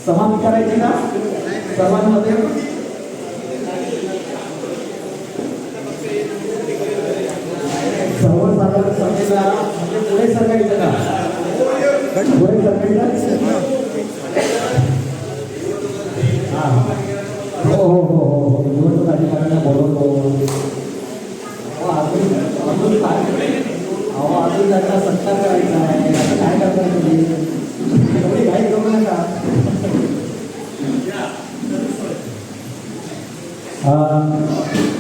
समाप्त करायची का सर्वांमध्ये? सर्वसाधारण सभेला म्हणजे पुढे सरकायचं का? पुढे सरकायचं? हां हो हो हो हो निवडणूक अधिकाऱ्यांना बोलवतो. अजून काय अजून त्यांना सत्कार करायचा आहे. आता काय करताय तुम्ही? एवढी घाई करू नका.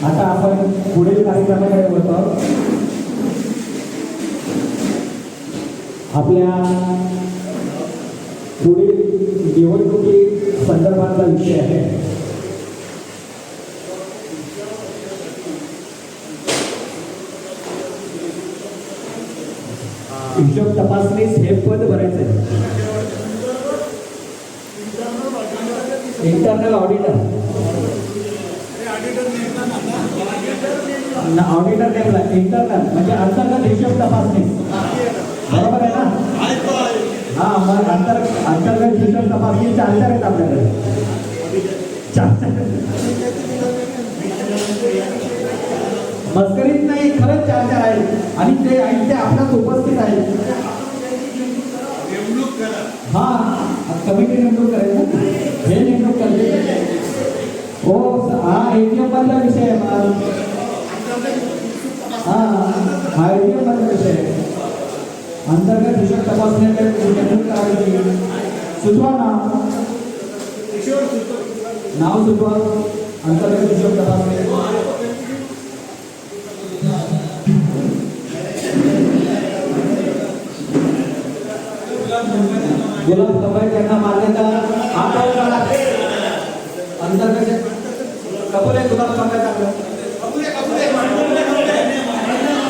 आता आपण पुढील कार्यक्रमाकडे बोलतो. आपल्या पुढील निवडणुकी संदर्भातला विषय आहे हिशोब तपासणीस हे पद भरायचं आहे. इंटरनल ऑडिटर ऑडिटर नेमला. इंटरनल म्हणजे अंतर्गत हिशोब तपासणी बरोबर आहे ना? हा मग अंतर्गत हिशोब तपासणी 4 आहेत आपल्याकडे. 4 मस्करीत नाही, खरंच 4 आहेत आणि ते आपल्यात उपस्थित आहेत. हा कमिटी नेमणूक करायचं हे नेमणूक करते. हो हा ATM मधला विषय आहे. हा ATM मधला विषय आहे. अंतर्गत हिशोब तपासण्याकडे नेमणूक करायची. सुचवा नाव सुचवा. अंतर्गत हिशोब तपासणी गुलाब कबाई त्यांना मान्यता. अंतर्गत कबूल आहे. गुलाब कबाई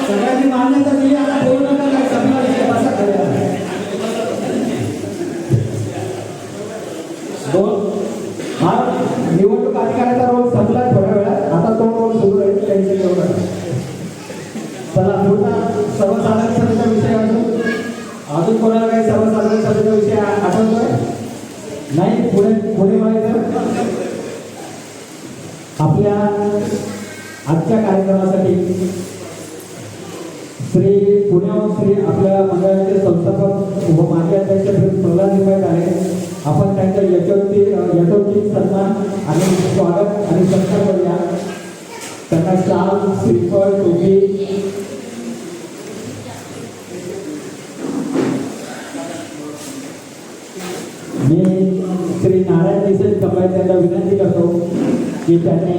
सगळ्यांनी मान्यता दिली. आता बोलू नका काय सगळा विषय बसा करूया. 2 हा निवडणूक अधिकाऱ्याचा रोल संपला थोड्या वेळात. आता तो रोल सुरू राहील त्यांच्या एवढा. चला पुन्हा सर्वसाधारण सभेचा विषय अजून कोणाला काही सर्वसाधारण सभेचा विषय आठवतोय? नाही पुढे व्हायचं. आपल्या आजच्या कार्यक्रमासाठी श्री आपल्या मंडळाचे संस्थापक व माजी अध्यक्ष प्रल्हाद निंबाळकर आले. आपण त्यांचा यथोचित सन्मान आणि स्वागत आणि सत्कार करूया. त्यांना शाल, श्रीफळ, टोपी मी श्री नारायण निसेज कबाई त्यांना विनंती करतो की त्यांनी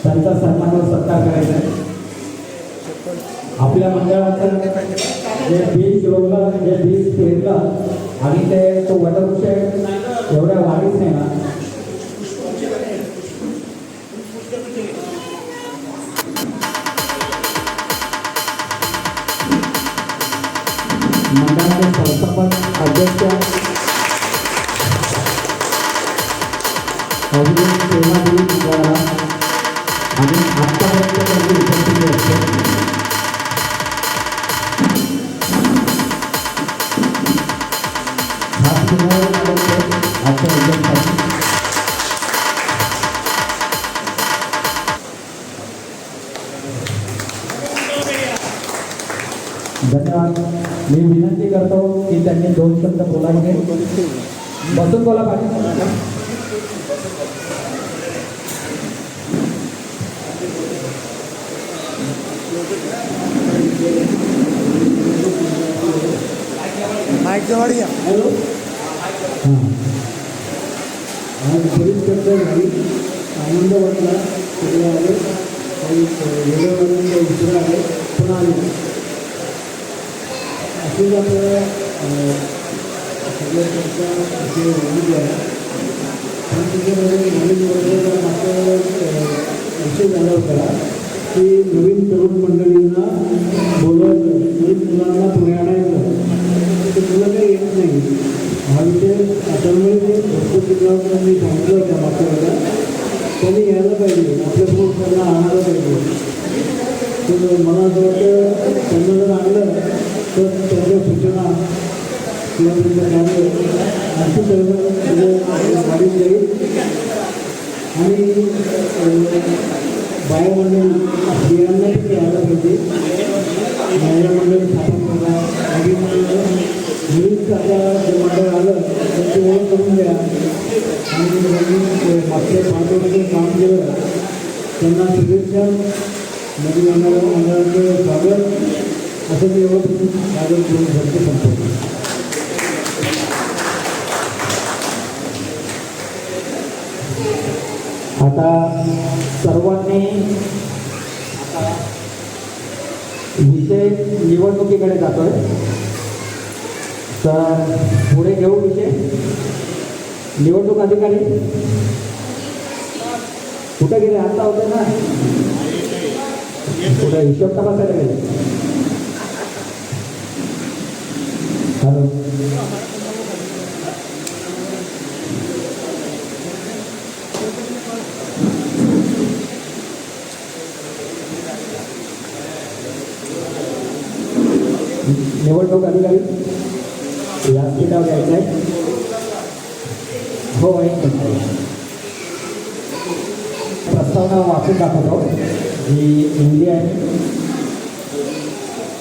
त्यांचा सन्मानावर सत्कार करायचा आहे. आपल्या मंडळाचं जे बीज रोवलं, जे बीज पेरलं आणि ते तो वटवृक्ष एवढ्या वाढीच नाही ना. मंडळाचे संस्थापक अध्यक्ष आणि आत्तापर्यंत त्यांनी उपस्थित असते. धन्यवाद. मी विनंती करतो की त्यांनी 2 शब्द बोलायचे. बसून बोला पाहिजे. हॅलो. आज बरीच चर्चा झाली. आनंद वाटला. सगळे आले काही वेगवेगळ्या उशिरा आले पुन्हा आले. असेच आपल्या सगळ्या चर्चा असे वाढली आहे. पण त्याच्यामध्ये नवीन वर्गाचा मागचा विषय झाला होता की नवीन तरुण मंडळींना बोलवायचं, नवीन मुलांना पुढे आणायचं. ते तुला काही येत नाही. हा विषय त्यामुळे ते भरपूर ठिकाणी मी सांगितलं होतं मागच्या वेळेला. त्यांनी यायला पाहिजे, आपल्यासमोर त्यांना आणायला पाहिजे. तो पण मला असं वाटतं त्यांना जर आणलं तर त्यांच्या सूचना किंवा त्यांचं कार्य आणखी वाढीत जाईल आणि बायोमंडळ स्त्रियांना ते यायला पाहिजे. महिला मंडळ स्थापन करा. आधी मुलींचं आता जे मंडळ आलं त्यांची ओळख करून द्या आणि त्यांनी मागच्या 5 वर्षाचं काम केलं त्यांना शुभेच्छा. नवीन येणाऱ्या मंडळाचं स्वागत असं मी एवढं स्वागत करून शकतो संपवतो. आता सर्वांनी आता विषय निवडणुकीकडे जातोय तर पुढे घेऊ विषय. निवडणूक अधिकारी कुठे गेले? आता होते ना कुठे हिशोब तपासायला गेले. हॅलो निवडणूक अधिकारी या सीटावर यायचं आहे. हो एक प्रस्तावना वाचून दाखवतो जी इंडिया आहे.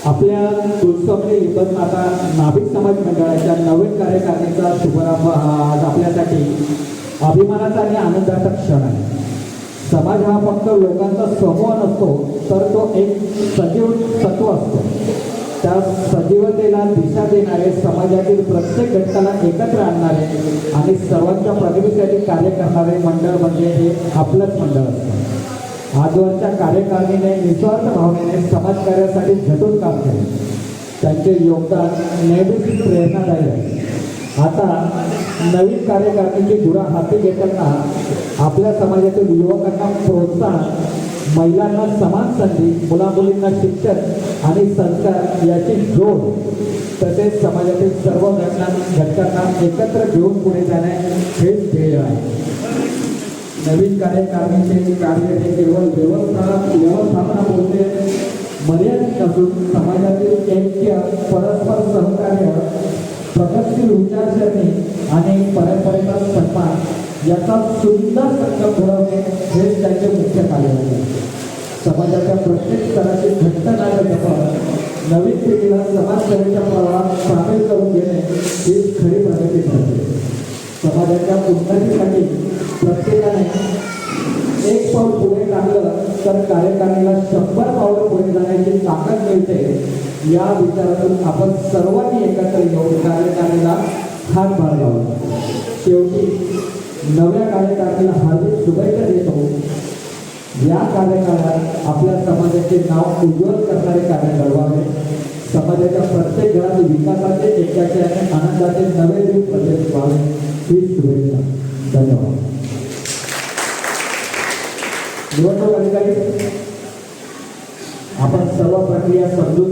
आपल्या तुळसोमणी लिंबनाथा नाभिक समाज मंडळाच्या नवीन कार्यकारिणीचा शुभारंभ हा आज आपल्यासाठी अभिमानाचा आणि आनंदाचा क्षण आहे. समाज हा फक्त लोकांचा समूह नसतो तर तो एक सजीव तत्व असतो. त्या सजीवतेला दिशा देणारे, समाजातील प्रत्येक घटकाला एकत्र आणणारे आणि सर्वांच्या प्रगतीसाठी कार्य करणारे मंडळ म्हणजे हे आपलंच मंडळ असतं. आजवरच्या कार्यकारिणीने निस्वार्थ भावनेने समाजकार्यासाठी झटून काम केले. त्यांचे योगदान नेहमीच प्रेरणादायी आहे. आता नवीन कार्यकारिणीची धुरा हाती घेताना आपल्या समाजातील युवकांना प्रोत्साहन, महिलांना समान संधी, मुलामुलींना शिक्षण आणि संस्कार याची जोड, तसेच समाजातील सर्व घटकांना एकत्र घेऊन पुढे जाणे हेच ध्येय आहे. नवीन कार्यकारिणीचे कार्य हे केवळ व्यवस्थापनापुरते मर्यादित नसून समाजातील ऐक्य, परस्पर सहकार्य, प्रगतशील विचारसरणी आणि परंपरेचा सन्मान याचा सुंदर संकल्प घडवणे हेच त्यांचे मुख्य कार्य आहे. समाजाच्या प्रत्येक स्तराची घट्ट नागरिक जपत नवीन पिढीला समाजसेवेच्या प्रवाहात सामील करून घेणे हीच खरी प्रगती ठरते. समाजाच्या उन्नतीसाठी प्रत्येकाने एक पाऊल पुढे टाकलं तर कार्यकारिणीला 100 पावलं पुढे जाण्याची ताकद मिळते. या विचारातून आपण सर्वांनी एकत्र येऊन कार्यकारिणीला हातभार लावला. शेवटी नव्या कार्यकारिणीला हार्दिक शुभेच्छा देतो. या कार्यकाळात आपल्या समाजाचे नाव उज्ज्वल करणारे कार्य घडवावे. समाजाच्या प्रत्येक घरात विकासाचे, ऐक्याचे आणि आनंदाचे नवे दिवस प्रदेश व्हावे ही शुभेच्छा. धन्यवाद. निवडणूक अधिकारी आपण सर्व प्रक्रिया समजून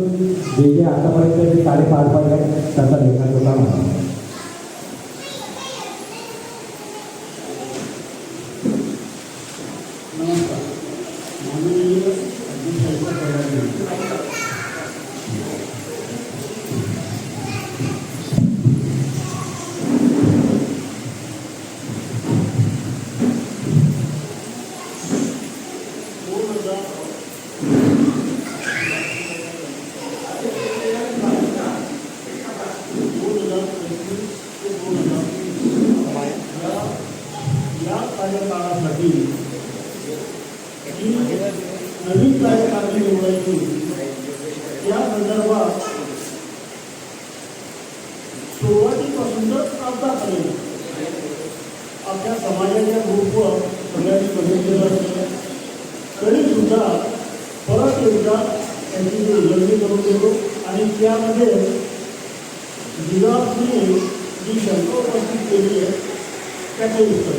जे आतापर्यंत जे कार्य पार पाडले त्याचा लेखा जोखा म्हणा. कार्यकाळासाठी नवीन कार्यकारिणी निवडायची या संदर्भात सुरुवातीपासूनच आतापर्यंत आपल्या समाजाच्या ग्रुपवर सगळ्यांनी बघितलेलं असतं. तरी सुद्धा परत एकदा त्यांची उल्लंघन करून देतो आणि त्यामध्ये विराटने जी शंका उपस्थित केली आहे त्याचे उत्तर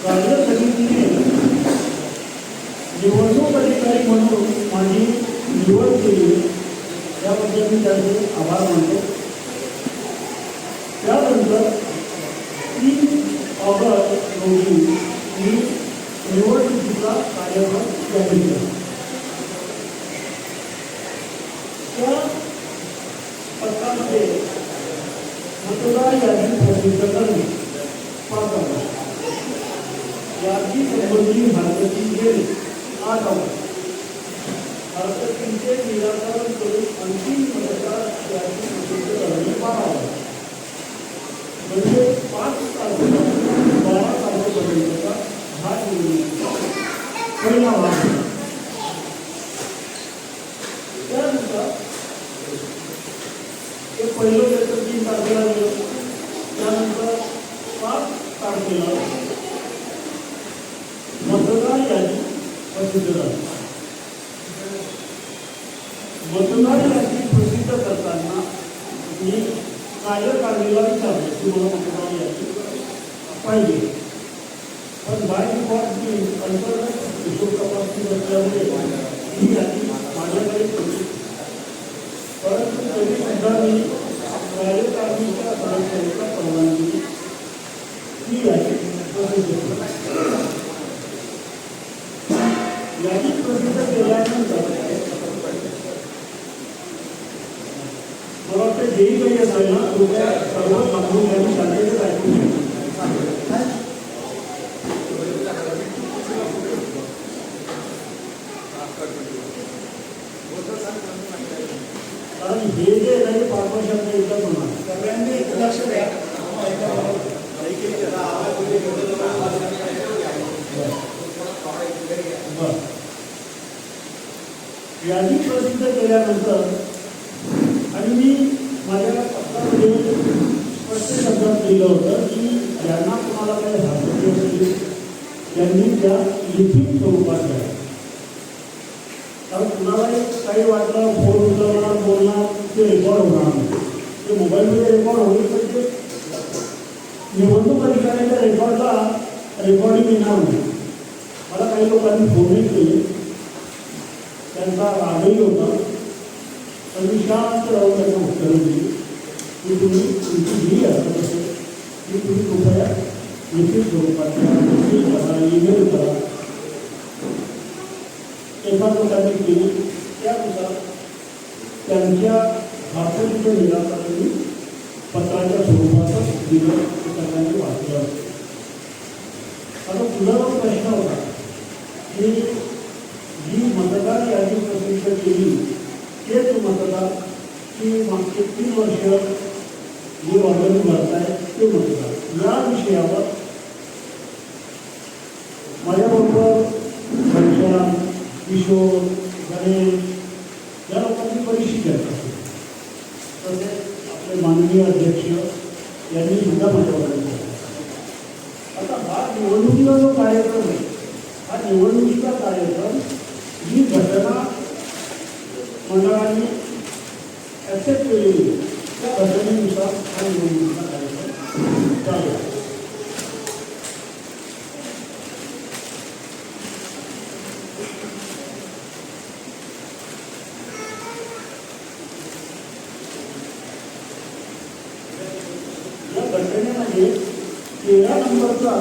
राज्य समितीने निवडणूक अधिकारी म्हणून माझी निवड केली याबद्दल मी त्यांचे आभार मानतो. त्यानंतर 3 ऑगस्ट रोजी मी निवडणुकीचा कार्यक्रम जाहीर केला. त्या पत्रामध्ये मतदार यादी प्रसिद्ध करणे 5 ऑगस्ट, यादी संबंधी हरकती गेले 8 ऑगस्ट, हरकतींचे निराकरण करून अंतिम मतदार यादी प्रसिद्ध करणे 12 ऑगस्ट. म्हणजे 5 तारखेपासून 12 तारखेपर्यंतचा हा निवडणुकीचा पहिला भाग होता. त्यानुसार ते पहिलं पेपर 3 तारखेला गेलं. त्यानंतर 5 तारखेला मतदार यादी प्रसिद्ध झाली. मतदार यादी प्रसिद्ध करताना मी कार्यकारिणीला विचारले की मला मतदार यादी पाहिजे, पण बाय डिफॉल्ट मी अंतर्गत हिशोब तपासणी असल्यामुळे ही यादी माझ्याकडे होती. परंतु तरी सुद्धा मी कार्यकारिणीच्या सदस्यांच्या परवानगी ही यादी प्रसिद्ध केली. यादी प्रसिद्ध केल्यानंतर मला वाटतं जेही काही असेल ना कृपया सर्व मागून यांनी शांततेत ऐकून घ्या. कारण हे जे आहे ना 5 वर्षात एकच होणार. सगळ्यांनी लक्ष द्या. यादी प्रसिद्ध केल्यानंतर आणि मी माझ्या पत्रामध्ये स्पष्ट शब्दात लिहिलं होतं की ज्यांना कोणाला काही हरकती असतील त्यांनी त्या लिखित स्वरूपात द्या. कारण कुणालाही काही वाटलं फोन उचलणार बोलणार ते रेकॉर्ड होणार नाही. ते मोबाईलमध्ये रेकॉर्ड होईल पण ते निवडणूक अधिकाऱ्याच्या रेकॉर्डला रेकॉर्डिंग येणार नाही. मला काही लोकांनी फोनही केले, त्यांचा रागही होता, पण मी शांत राहून त्यांना उत्तरं दिली की तुम्ही तुमची जी हरकत असेल ती तुम्ही कृपया लिखित स्वरूपात करा, ईमेल करा. एका लोकांनी केली. त्यानुसार त्यांच्या हरकतीचं निराकरण मी पत्राच्या स्वरूपातच दिलं, सगळ्यांनी वाचलं. आता तुझा जो प्रश्न होता की जी मतदार यादी प्रसिद्ध केली तेच मतदार की मागचे 3 वर्ष जे वर्गणी भरताय ते मतदार, या विषयावर माझ्याबरोबर घनश्याम, किशोर, गणेश या लोकांनी बरीचशी चर्चा केली. तसेच आपले माननीय अध्यक्ष यांनी सुद्धा माझ्याबरोबर केला. आता हा निवडणुकीचा जो कार्यक्रम आहे, हा निवडणुकीचा कार्यक्रम जी घटना मंडळाने ॲक्सेप्ट केलेली त्या घटनेनुसार हा निवडणुकीचा कार्यक्रम चालू आहे. या घटनेमध्ये 13 नंबरचा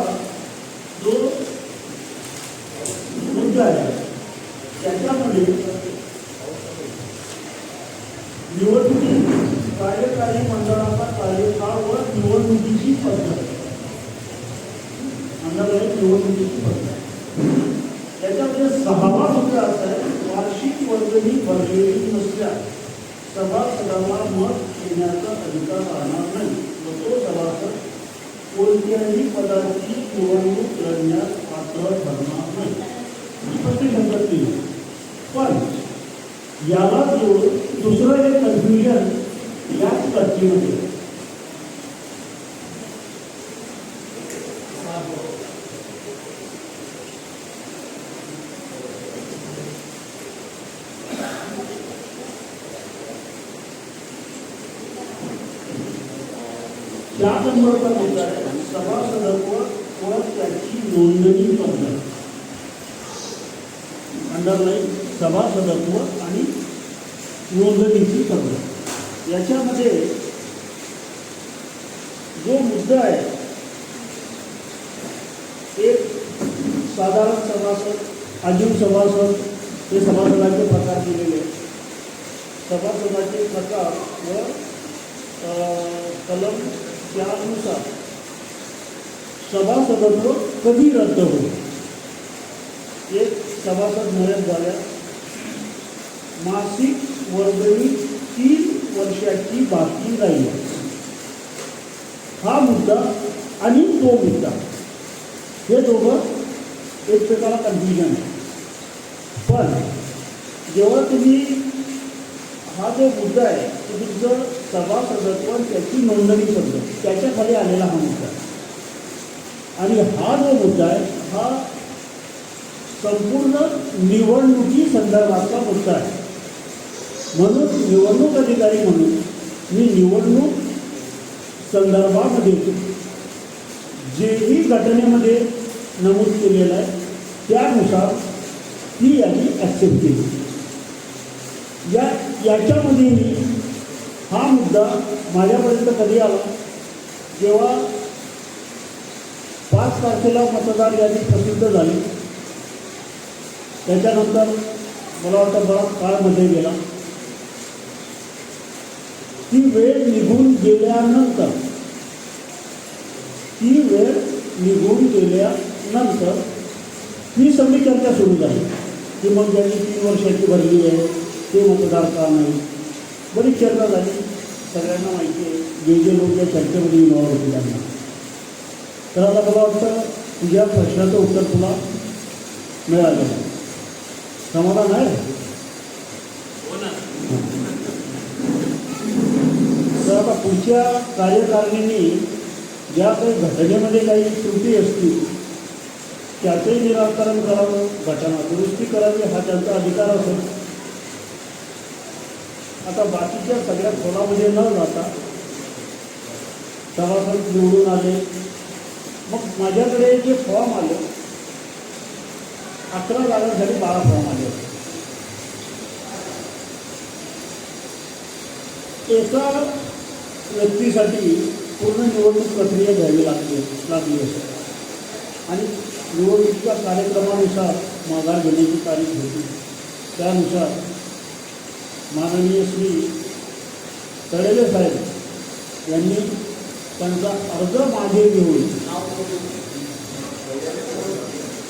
जो मुद्दा आहे त्याच्यामध्ये निवडणुकी कार्यकारी मंडळाचा कार्यकाळ व निवडणुकीची पद्धत, मंडळाची निवडणुकीची पद्धत, त्याच्यामध्ये 6वा मुद्दा असा आहे, वार्षिक वर्गणी भरलेली नसल्यास सभासदांना मत देण्याचा अधिकार राहणार नाही व तो सभासद कोणत्याही पदाची निवडणूक लढण्यास पात्र ठरणार नाही. स्पष्ट शब्दात केली. पण याला जोडून दुसरं एक कन्फ्युजन याच चर्चेमध्ये त्या नंबरचा मुद्दा आहे सभासदत्व व त्याची नोंदणी पद्धत. अंडरलाईन सभासदत्व आणि नोंदणीची पद्धत. याच्यामध्ये जो मुद्दा आहे, एक साधारण सभासद, आजीव सभासद, हे सभासदांचे प्रकार दिलेले आहेत. सभासदाचे प्रकार व कलम त्यानुसार सभासदत्व कधी रद्द होईल. एक सभासद मयत झाल्या मासिक वर्गणी 3 वर्षाची बाकी राहील, हा मुद्दा आणि तो मुद्दा, हे दोघं एकमेकाला कन्फ्युजन आहे. पण जेव्हा तुम्ही हा जो मुद्दा आहे तो तुमचं सभासदत्व त्याची नोंदणी पद्धत त्याच्याखाली आलेला हा मुद्दा आहे. आणि हा जो मुद्दा आहे हा संपूर्ण निवडणुकी संदर्भातला मुद्दा आहे. म्हणून निवडणूक अधिकारी म्हणून मी निवडणूक संदर्भामध्ये जेही घटनेमध्ये नमूद केलेलं आहे त्यानुसार ती यांनी ॲक्सेप्ट केली. याच्यामध्ये हा मुद्दा माझ्यापर्यंत कधी आला, जेव्हा 5 तारखेला मतदार यादी प्रसिद्ध झाली. त्याच्यानंतर मला वाटतं बराच काळमध्ये गेला. ती वेळ निघून गेल्यानंतर ही सगळी चर्चा सुरू झाली की मग ज्यांनी 3 वर्षाची भरली आहे ते मतदार का नाही. बरीच चर्चा झाली. सगळ्यांना माहिती आहे जे लोक या चर्चेमध्ये इन्व्हॉल्व होते त्यांना. तर आता मला वाटतं तुझ्या प्रश्नाचं उत्तर तुला मिळालं. समाधान आहे. तर आता पुढच्या कार्यकारिणींनी ज्या काही घटनेमध्ये काही त्रुटी असतील त्याचंही निराकरण करावं, घटना दुरुस्ती करावी, हा त्यांचा अधिकार असेल. आता बाकीच्या सगळ्या खोलामध्ये न जाता सभासद निवडून आले, मग माझ्याकडे जे फॉर्म आले 11 जागांसाठी 12 फॉर्म आले. एका व्यक्तीसाठी पूर्ण निवडणूक प्रक्रिया घ्यावी लागली असेल आणि निवडणुकीच्या कार्यक्रमानुसार माघार घेण्याची तारीख होती. त्यानुसार माननीय श्री तळेले साहेब यांनी त्यांचा अर्ज मागे घेऊन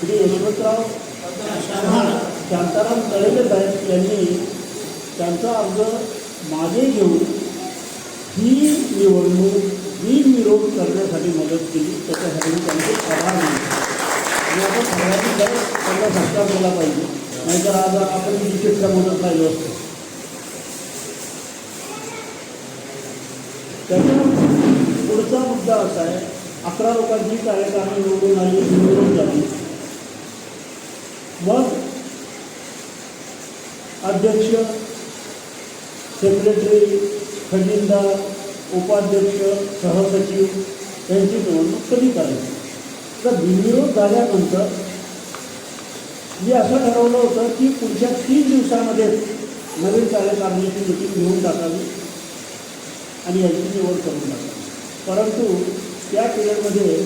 श्री यशवंतराव शांताराम तळेले साहेब यांनी त्यांचा अर्ज मागे घेऊन ही निवडणूक बिनविरोध करण्यासाठी मदत केली. त्याच्यासाठी मी त्यांचे आभार मानतो. आणि आपण सगळ्यांनी त्यांना सत्कार केला पाहिजे, नाहीतर आज आपण विशिष्ट मदत राहिलो असतो. त्याच्या पुढचा मुद्दा असा आहे, 11 लोकांची कार्यकारिणी निवडून आली, बिनविरोध झाली. मग अध्यक्ष, सेक्रेटरी, खजिनदार, उपाध्यक्ष, सहसचिव यांची निवडणूक कधी करायची. तर बिनविरोध झाल्यानंतर मी असं ठरवलं होतं की पुढच्या 3 दिवसामध्ये नवीन कार्यकारिणीची मीटिंग घेऊन टाकावी आणि याची निवड करून टाकावी. परंतु त्या पिरियडमध्ये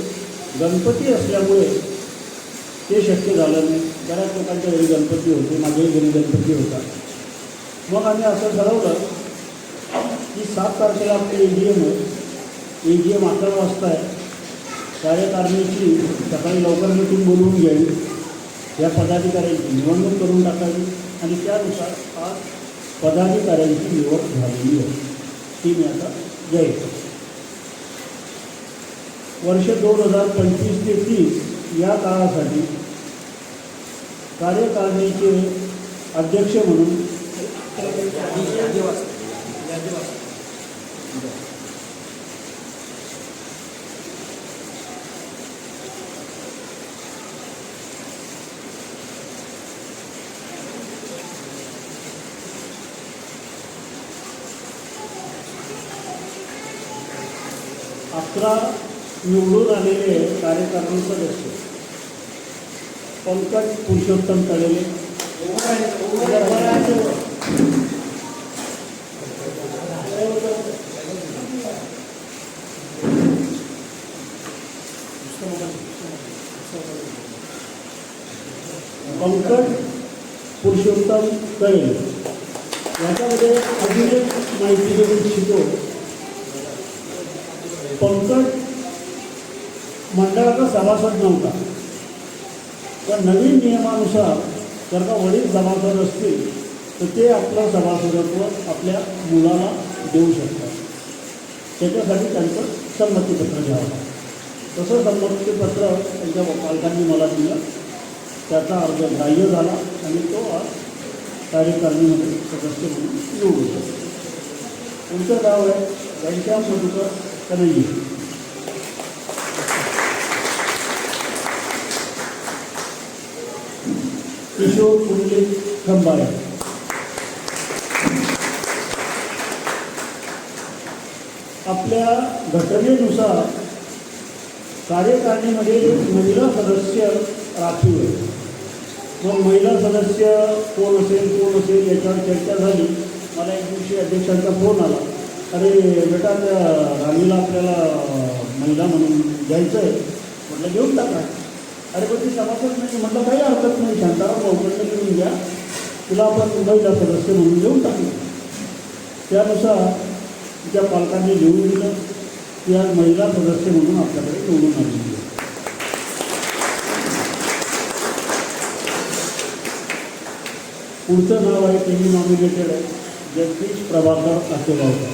गणपती असल्यामुळे ते शक्य झालं नाही. बऱ्याच लोकांच्या घरी गणपती होते, माझ्याही घरी गणपती होता. मग आम्ही असं ठरवलं की 7 तारखेला आपले AGM आहे. AGM 11 वाजता आहे. कार्यकारिणीची सकाळी लवकर मीटिंग बोलवून घ्यावी, या पदाधिकाऱ्यांची निवडणूक करून टाकावी आणि त्यानुसार आज पदाधिकाऱ्यांची निवड झालेली आहे. ती मी आता घ्यायची. वर्ष 2025 ते 30 या काळासाठी कार्यकारिणीचे अध्यक्ष म्हणून निवडून आलेले कार्यकारिणी सदस्य पंकज पुरुषोत्तम तळेले, व्यंकट पुरुषोत्तम कळेल. याच्यामध्ये अजून एक माहिती देऊ इच्छितो. पंकज मंडळाचा सभासद नव्हता, पण नवीन नियमानुसार जर का वडील सभासद असतील तर ते आपलं सभासदत्व आपल्या मुलाला देऊ शकतात. त्याच्यासाठी त्यांचं संमतीपत्र घ्यावं. तसं संमतीपत्र त्यांच्या पालकांनी मला दिलं. त्याचा अर्ज ग्राह्य झाला आणि तो आज कार्यकारिणीमध्ये सदस्य म्हणून निवडून शकतो. पुढचं गाव आहे घनश्याम मधुकर कन्हैये. किशोर पुंडलिक खंबाळे. आपल्या घटनेनुसार कार्यकारिणीमध्ये महिला सदस्य राखीव आहे. मग महिला सदस्य कोण असेल याच्यावर चर्चा झाली. मला एक दिवशी अध्यक्षांचा फोन आला, अरे बेटा त्या राणीला आपल्याला महिला म्हणून घ्यायचं आहे. म्हटलं घेऊन टाका. अरे पण ती सभासद नाही. म्हटलं काही हरकत नाही, शांताराम भाऊकडनं घेऊन घ्या, तिला आपण महिला सदस्य म्हणून घेऊन टाकू. त्यानुसार तिच्या पालकांनी लिहून दिलं की आज महिला सदस्य म्हणून आपल्याकडे निवडून आलेली आहे. पुढचं नाव आहे त्यांनी नॉमिनेटेड आहे जगदीश प्रभाकर कासेगावकर.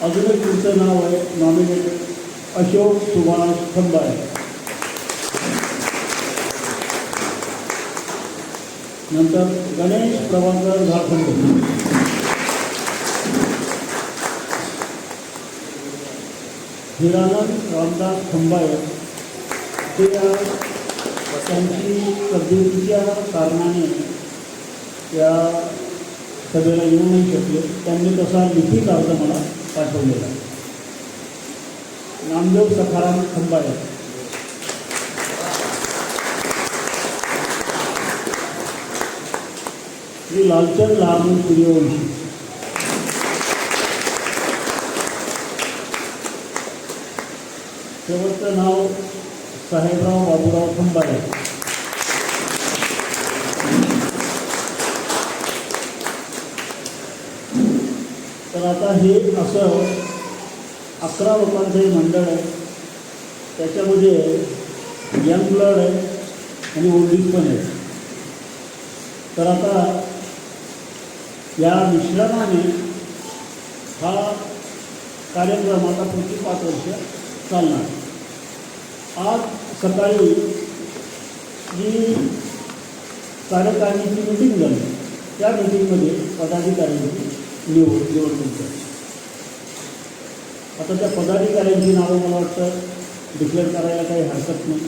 अजून एक पुढचं नाव आहे नॉमिनेटेड अशोक सुभाष खंबाळे. नंतर गणेश प्रभाकर झारखंड. हिरानंद रामदास खंबाळे ते त्यांची तब्येतीच्या कारणाने त्या सभेला येऊ नाही शकले. त्यांनी तसा लिखित अर्ज मला पाठवलेला. नामदेव सखाराम खंबाळे. श्री लालचंद लहानू सूर्यवंशी. शेवटचं नाव साहेबराव बाबूराव खंबाळे. तर आता हे असं 11 लोकांचं हे मंडळ आहे. त्याच्यामध्ये यंग ब्लड आहे आणि ओल्डीज पण आहे. तर आता या मिश्रणाने हा कार्यक्रम आता पुढची 5 वर्ष चालणार. आज सकाळी जी कार्यकारिणीची मीटिंग झाली त्या मीटिंगमध्ये पदाधिकाऱ्यांची निवडणूक झाली. आता त्या पदाधिकाऱ्यांची नावं मला वाटतं डिक्लेअर करायला काही हरकत नाही.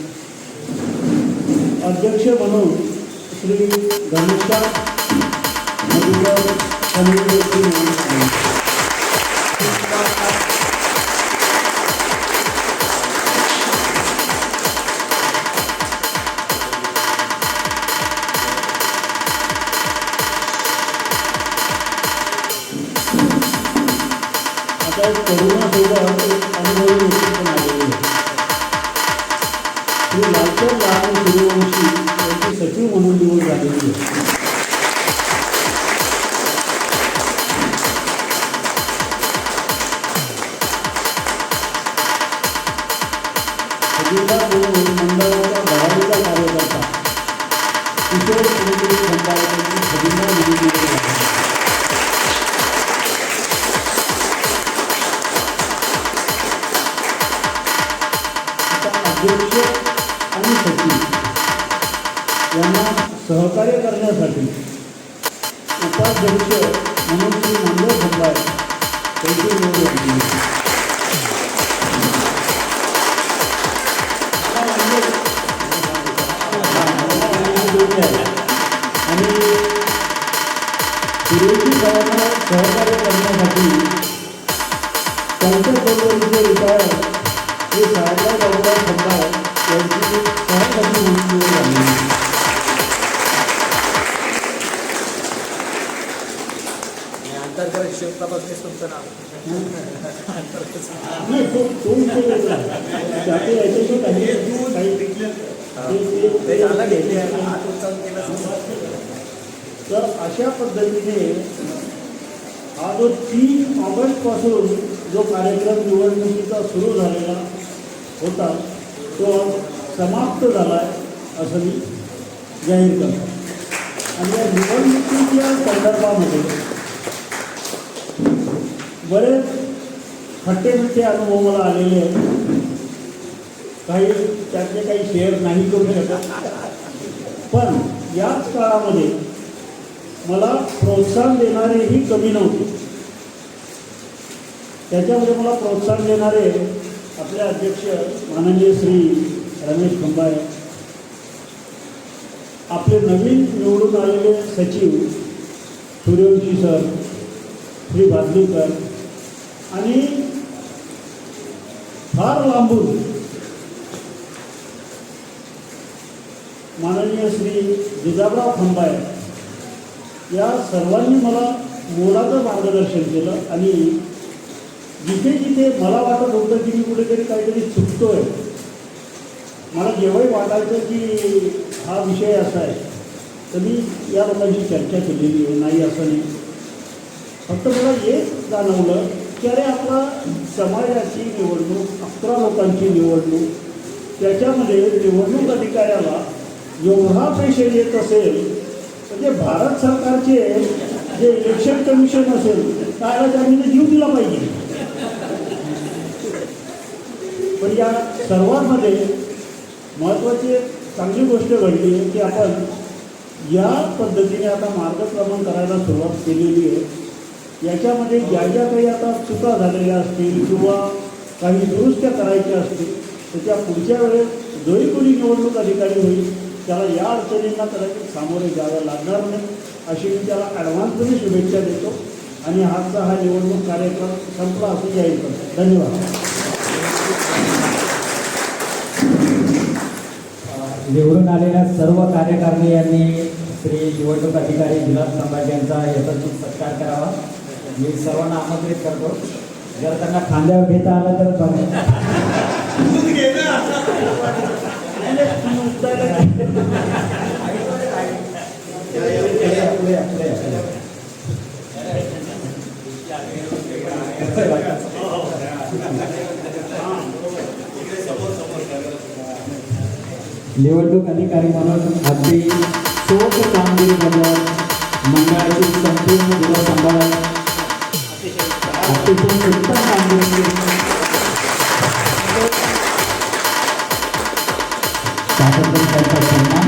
अध्यक्ष म्हणून श्री घनश्याम मधुकर कन्हैये निवडून. करोनासोबत एक अनुभवी व्यक्ती पण आलेली आहे. श्री लालचंद लहानू सूर्यवंशी यांची सचिव म्हणून निवड झालेली आहे. मंडळाचा धडाडीचा कार्यकर्ता किशोर पुंडलिक खंबाळे यांची खजिना निवडली आहे. अध्यक्ष आणि सचिव यांना सहकार्य करण्यासाठी उपाध्यक्ष म्हणून श्री नामदेव खंबाळे त्यांची निवड झाली. आणि विरोधी पक्षांना सहकार्य करण्यासाठी त्यांच्या बरोबरीचे रिटायर हे साहेबराव बाबूराव खंबाळे यांची सहकारी म्हणून निवड झाली. शिवतापासून तुमचं नाव नाही तो विषय वेगळा आहे. त्याचे याच्याशी ते झालं घेतली आहे काही हात उचलून केलं तर अशा पद्धतीने हा जो 3 ऑगस्टपासून जो कार्यक्रम निवडणुकीचा सुरू झालेला होता तो समाप्त झाला आहे असं मी जाहीर करतो. आणि या निवडणुकीच्या संदर्भामध्ये बरेच खट्टे अनुभव मला आलेले आहेत. काही त्यातले काही शेअर नाही करू शकत, पण याच काळामध्ये मला प्रोत्साहन देणारेही कमी नव्हते. त्याच्यामध्ये मला प्रोत्साहन देणारे आपले अध्यक्ष माननीय श्री रमेश खंबाळे, आपले नवीन निवडून आलेले सचिव सूर्यवंशी सर, श्री भादलीकर आणि फार लांबून माननीय श्री जिजाबराव खंबाळे या सर्वांनी मला मोलाचं मार्गदर्शन केलं. आणि जिथे जिथे मला वाटत होतं की मी कुठेतरी काहीतरी चुकतोय, मला जेव्हाही वाटायचं की हा विषय असा आहे तर मी या लोकांशी चर्चा केलेली आहे. नाही असं नाही, फक्त मला एक जाणवलं की अरे आपला समाजाची निवडणूक 11 लोकांची निवडणूक, त्याच्यामध्ये निवडणूक अधिकाऱ्याला एवढा पेशे येत असेल म्हणजे भारत सरकारचे जे इलेक्शन कमिशन असेल त्याला त्यांनी जीव दिला पाहिजे. पण या सर्वांमध्ये महत्त्वाची चांगली गोष्ट घडली आहे की आपण या पद्धतीने आता मार्गक्रमण करायला सुरुवात केलेली आहे. याच्यामध्ये ज्या ज्या काही आता चुका झालेल्या असतील किंवा काही दुरुस्त्या करायच्या असतील तर त्या पुढच्या वेळेस जोही कोणी निवडणूक अधिकारी होईल त्याला या अडचणींना कदाचित सामोरे जावं लागणार नाही अशी मी त्याला ॲडव्हान्समध्ये शुभेच्छा देतो. आणि आजचा हा निवडणूक कार्यक्रम संपला असं जाहीर करतो. धन्यवाद. निवडून आलेल्या सर्व कार्यकारिणी यांनी श्री निवडणूक अधिकारी विलास खंबाळे यांचा यथोचित सत्कार करावा. मी सर्वांना आमंत्रित करतो. जर त्यांना खांद्यावर घेता आलं तर बघा. निवडणूक अधिकारी म्हणून अगदी चोख कामगिरी बजावत मंडळाची संपूर्ण दिवस सांभाळत अतिशय उत्तम कामगिरी त्याबद्दल त्यांचा सन्मान.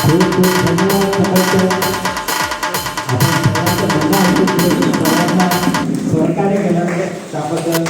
खूप खूप धन्यवाद सगळ्यांचं. आपण सर्वांचं म्हणणं ऐकून सर्वांना सहकार्य केल्यामुळे त्याबद्दल